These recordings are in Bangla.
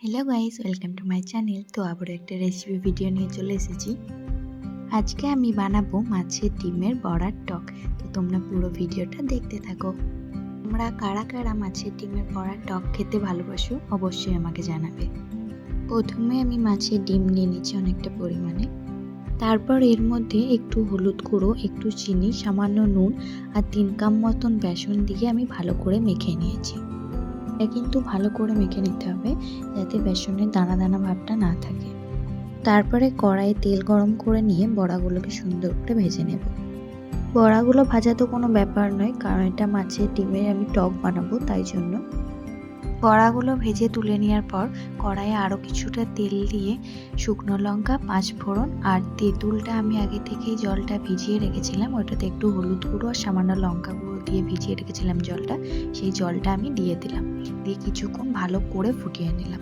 Hello guys, welcome to my channel. তো আবারও একটা রেসিপি ভিডিও নিয়ে চলে এসেছি। আজকে আমি বানাবো মাছের ডিমের বড়ার টক। তো তোমরা পুরো ভিডিওটা দেখতে থাকো। তোমরা কারা কারা মাছের ডিমের বড়ার টক খেতে ভালোবাসো অবশ্যই আমাকে জানাবে। প্রথমে আমি মাছের ডিম নিয়ে নিচ্ছি অনেকটা পরিমাণে। তারপর এর মধ্যে একটু হলুদ গুঁড়ো, একটু চিনি, সামান্য নুন আর 3 কাপ মতন বেসন দিয়ে আমি ভালো করে মেখে নিয়েছি। এটা কিন্তু ভালো করে মেখে নিতে হবে যাতে বেসনের দানা দানা ভাবটা না থাকে। তারপরে কড়াইয়ে তেল গরম করে নিয়ে বড়াগুলোকে সুন্দর করে ভেজে নেব। বড়াগুলো ভাজা তো কোনো ব্যাপার নয়, কারণ এটা মাছের ডিমের আমি টক বানাবো, তাই জন্য বড়াগুলো ভেজে তুলে নেওয়ার পর কড়াইয়ে আরও কিছুটা তেল দিয়ে শুকনো লঙ্কা, 5 ফোড়ন আর তেঁতুলটা আমি আগে থেকেই জলটা ভিজিয়ে রেখেছিলাম, ওটাতে একটু হলুদ গুঁড়ো আর সামান্য লঙ্কা গুঁড়ো দিয়ে ভিজিয়ে রেখেছিলাম জলটা, সেই জলটা আমি দিয়ে দিলাম। দিয়ে কিছুক্ষণ ভালো করে ফুটিয়ে নিলাম।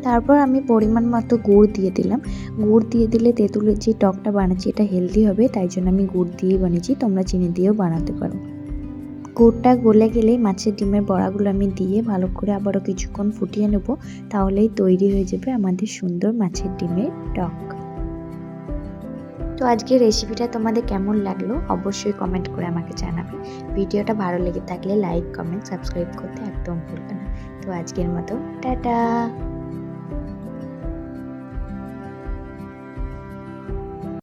তারপর আমি পরিমাণ মতো গুড় দিয়ে দিলাম। গুড় দিয়ে দিলে তেঁতুলের যে টকটা বানাচ্ছি এটা হেলদি হবে, তাই জন্য আমি গুড় দিয়েই বানিয়েছি, তোমরা চিনি দিয়েও বানাতে পারো। গুড়টা গলে গেলেই মাছের ডিমের বড়াগুলো আমি দিয়ে ভালো করে আবারও কিছুক্ষণ ফুটিয়ে নেব, তাহলেই তৈরি হয়ে যাবে আমাদের সুন্দর মাছের ডিমের টক। তো আজকের রেসিপিটা তোমাদের কেমন লাগলো অবশ্যই কমেন্ট করে আমাকে জানাবে। ভিডিওটা ভালো লেগে থাকলে লাইক, কমেন্ট, সাবস্ক্রাইব করতে একদম ভুলবে না। তো আজকের মতো টাটা।